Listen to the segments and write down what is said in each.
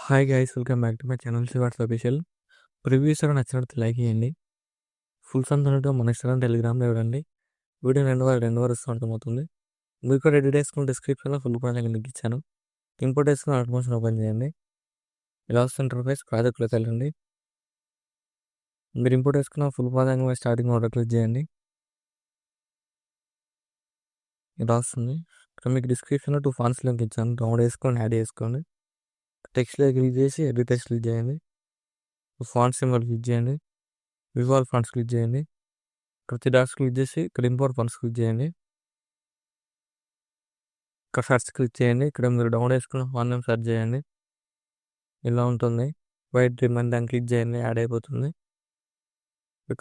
Hi guys, welcome back to my channel Shivar's official. Previews నచ్చినట్టు like చేయండి. Full సంతనట్టు మన ఇన్స్టాగ్రామ్, టెలిగ్రామ్లో ఇవ్వండి. వీడియో 2 వారు వస్తూ ఉంటుంది. మీరు కూడా రెడీ చేసుకుని డిస్క్రిప్షన్లో ఫుల్ ప్రాజెక్ట్ లింక్ ఇచ్చాను. ఇంపోర్ట్ చేసుకుని ఆటోమేషన్ ఓపెన్ చేయండి. ఇలా వస్తుంటారు గైస్, ప్రాజెక్ట్లోకి వెళ్ళండి. మీరు ఇంపోర్ట్ చేసుకున్న full project starting order click చేయండి. ఇలా వస్తుంది. ఇక్కడ మీకు డిస్క్రిప్షన్లో 2 ఫాంట్స్ లింక్ ఇచ్చాను. డౌన్లోడ్ చేసుకొని యాడ్ చేసుకోండి. టెక్స్ట్లో క్లిక్ చేసి ఎడిట్ టెక్స్ట్ క్లిక్ చేయండి. ఫాంట్స్ సింబల్ క్లిక్ చేయండి. విజువల్ ఫాంట్స్ క్లిక్ చేయండి. ఇక్కడ 3 డాట్స్ క్లిక్ చేసి ఇక్కడ ఇంపోర్ట్ ఫాంట్స్ క్లిక్ చేయండి. ఇక్కడ సెర్చ్ క్లిక్ చేయండి. ఇక్కడ మీరు డౌన్లోడ్ చేసుకున్న ఫాంట్ నేమ్ సెర్చ్ చేయండి. ఇలా ఉంటుంది. వైట్ రిమన్ దాన్ని క్లిక్ చేయండి, యాడ్ అయిపోతుంది.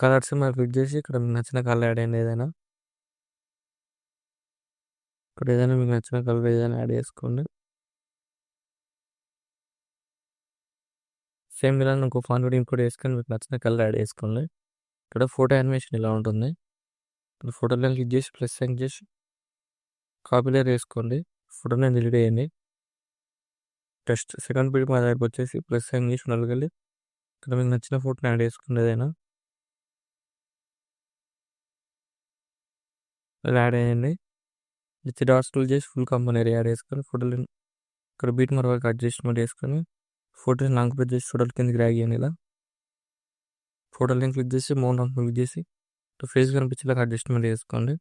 కలర్స్ మీరు క్లిక్ చేసి ఇక్కడ మీకు నచ్చిన కలర్ యాడ్ అయ్యండి. ఏదైనా ఇక్కడ ఏదైనా మీకు నచ్చిన కలర్ ఏదైనా యాడ్ చేసుకోండి. సేమ్ ఇలా ఇంకో ఫాంట్ కూడా ఇంపోర్ట్ చేసుకొని మీకు నచ్చిన కలర్ యాడ్ చేసుకోండి. ఇక్కడ ఫోటో యానిమేషన్ ఇలా ఉంటుంది. ఇక్కడ ఫోటోలో క్లిక్ చేసి ప్లస్ సైన్ చేసి కాపీ లేయర్ వేసుకోండి. ఫోటోని డిలీట్ చేయండి. టెస్ట్ సెకండ్ పీరియడ్ మా దగ్గరకు వచ్చేసి ప్లస్ సైన్ చేసి నలుగలి ఇక్కడ మీకు నచ్చిన ఫోటోని యాడ్ చేసుకుంది. ఏదైనా ఇలా యాడ్ అయ్యండి. 3 డాట్స్ క్లిక్ చేసి ఫుల్ కంపెనీ యాడ్ చేసుకొని ఫోటోలు ఇక్కడ బీట్ వరకు అడ్జస్ట్మెంట్ చేసుకొని ఫోటోని లాంగ్ ప్రెస్ చేసి ఫోటోల కిందకి డ్రాగ్ చేయండి. ఇలా ఫోటోని క్లిక్ చేసి మౌంట్ క్లిక్ చేసి ఫేస్ కనిపించేలాగా అడ్జస్ట్మెంట్ చేసుకోండి.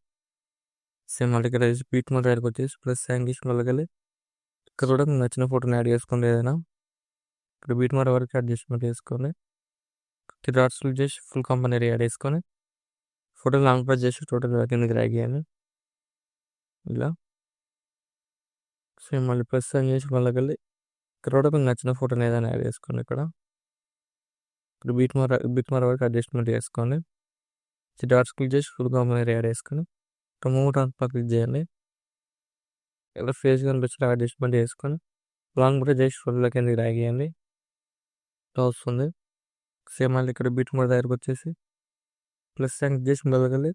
సేమ్ మళ్ళీ ఇక్కడ బీట్ దగ్గరకు వచ్చేసి ప్లస్ సైన్ చేసి నలుగలి ఇక్కడ కూడా మీకు నచ్చిన ఫోటోని యాడ్ చేసుకోండి. ఏదైనా ఇక్కడ బీట్ వరకు అడ్జస్ట్మెంట్ చేసుకోండి. 3 డాట్స్ క్లిక్ చేసి ఫుల్ కంపెనీ యాడ్ చేసుకొని ఫోటో లాంగ్ ప్రెస్ చేసి టోటల్ కిందకి డ్రాగ్ చేయండి. ఇలా సేమ్ మళ్ళీ ప్లస్ సైన్ చేసి మళ్ళీ ఇక్కడ కూడా మీకు నచ్చిన ఫోటోని ఏదైనా యాడ్ చేసుకోండి. ఇక్కడ బీట్ వరకు అడ్జస్ట్మెంట్ చేసుకోండి. 3 డాట్స్ క్లిక్ చేసి ఫుల్ కంపెనీ యాడ్ చేసుకొని ఇక్కడ మూవ్ ట్రాన్స్ఫర్ క్లిక్ చేయండి. ఇలా ఫేస్ కనిపించేలా అడ్జస్ట్మెంట్ చేసుకొని లాంగ్ ప్రెస్ చేసి ఫోటోల కిందకి డ్రాగ్ చేయండి. ఇలా వస్తుంది. సేమ్ మళ్ళీ ఇక్కడ బీట్ దగ్గరకు వచ్చేసి ప్లస్ సైన్ చేసి మళ్ళీ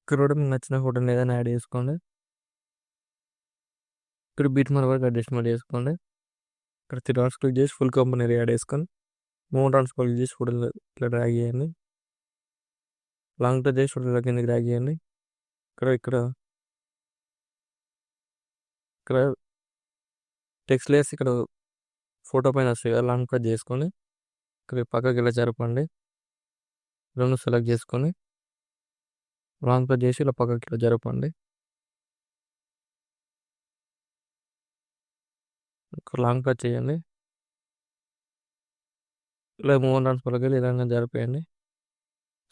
ఇక్కడ కూడా మీకు నచ్చిన ఫోటోని ఏదైనా యాడ్ చేసుకోండి. ఇక్కడ బీట్ వరకు అడ్జస్ట్మెంట్ చేసుకోండి. ఇక్కడ 3 డాట్స్ క్లిక్ చేసి ఫుల్ కంపెనీ యాడ్ చేసుకొని మూవ్ ట్రాన్స్ఫర్ క్లిక్ చేసి ఫోటోలు ఇట్లా డ్రాగ్ చేయండి. లాంగ్ ప్రెస్ చేసి ఫోటోల కిందకి డ్రాగ్ చేయండి. ఇక్కడ ఇక్కడ ఇక్కడ టెక్స్ట్ లేసి ఇక్కడ ఫోటో పైన వస్తాయి కదా, లాంగ్ ప్రెస్ చేసుకొని ఇక్కడ పక్కకి ఇలా జరపండి. 2 సెలెక్ట్ చేసుకొని లాంగ్ ప్రెస్ చేసి ఇలా పక్కకి ఇలా జరపండి. లాంగ్ ప్రెస్ చేయండి. ఇలా మూవ్ ట్రాన్స్ఫర్కి వెళ్ళి ఏదైనా జరిపేయండి.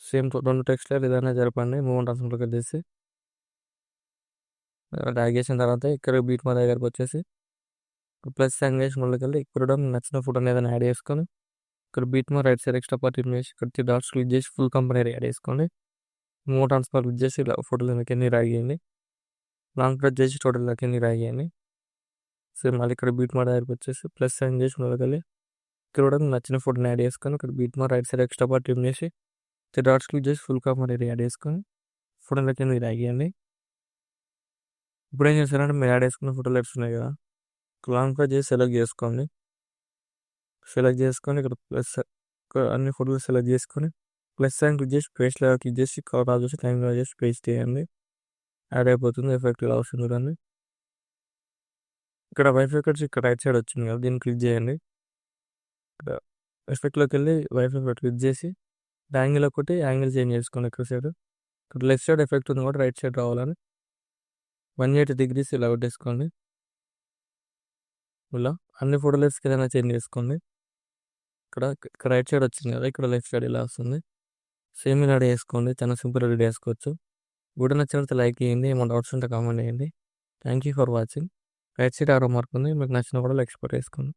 సేమ్ 2 టెక్స్ట్ లేయర్ ఏదైనా జరపండి. మూవ్ ట్రాన్స్ఫర్కి చేసి డ్రాగ్ చేసిన తర్వాత ఇక్కడ బీట్ దగ్గరకు వచ్చేసి ప్లస్ సైన్ చేసి మళ్ళీ ఇక్కడ నచ్చిన ఫోటోని ఏదైనా యాడ్ చేసుకొని ఇక్కడ beat right side extra part చేసి ఇక్కడ 3 డాట్స్ క్లిక్ చేసి ఫుల్ కంపెనీ యాడ్ చేసుకోండి. మూవ్ ట్రాన్స్ఫర్ క్లిక్ చేసి ఇలా ఫోటోలు కింద డ్రాగ్ చేయండి. లాంగ్ ప్రెస్ చేసి టోటల్ కింద డ్రాగ్ చేయండి. సేమ్ మళ్ళీ ఇక్కడ బీట్ దగ్గరకు వచ్చేసి ప్లస్ సైన్ చేసి మళ్ళీ ఇక్కడ కూడా నచ్చిన ఫోటోని యాడ్ చేసుకొని ఇక్కడ beat right side extra part చేసి 3 డాట్స్ క్లిక్ చేసి ఫుల్ కంపెనీ యాడ్ చేసుకొని ఫోటోల కింద డ్రాగ్ చేయండి. ఇప్పుడు ఏం చేస్తారంటే మీరు యాడ్ చేసుకున్న ఫోటోలు ఉన్నాయి కదా, లాంగ్ ప్రెస్ చేసి సెలెక్ట్ చేసుకోండి. సెలెక్ట్ చేసుకొని ఇక్కడ ప్లస్ అన్ని ఫోటోలు సెలెక్ట్ చేసుకొని ప్లస్ సైన్ క్లిక్ చేసి పేస్ట్ లాగా క్లిక్ చేసి కవర్ ఆఫ్ చేసి టైం చేసి పేస్ట్ చేయండి. యాడ్ అయిపోతుంది. ఎఫెక్ట్ ఇలా వస్తుంది చూడండి. ఇక్కడ వైఫై కట్స్ ఇక్కడ రైట్ సైడ్ వచ్చింది కదా, దీన్ని క్లిక్ చేయండి. ఇక్కడ ఎఫెక్ట్లోకి వెళ్ళి వైఫై క్లిక్ చేసి యాంగిల్ ఒకటి యాంగిల్ చేంజ్ చేసుకోండి. ఇక్కడ సైడ్ ఇక్కడ లెఫ్ట్ సైడ్ ఎఫెక్ట్ ఉంది కూడా రైట్ సైడ్ రావాలని 180 degrees ఇలా పెట్టేసుకోండి. ఇలా అన్ని ఫోటోలెట్స్కి ఏదైనా చేంజ్ చేసుకోండి. ఇక్కడ రైట్ సైడ్ వచ్చింది కదా, ఇక్కడ లెఫ్ట్ సైడ్ ఇలా వస్తుంది. సేమ్ ఇలా రెడీ చేసుకోండి. చాలా సింపుల్ రెడీ చేసుకోవచ్చు. వీడియో నచ్చినట్లయితే లైక్ చేయండి. ఏమైనా డౌట్స్ ఉంటే కామెంట్ చేయండి. Thank you for watching. Right side ఆరో మార్క్ ఉంది, మీకు నచ్చిన కూడా ఎక్స్పోర్ట్ చేసుకోండి.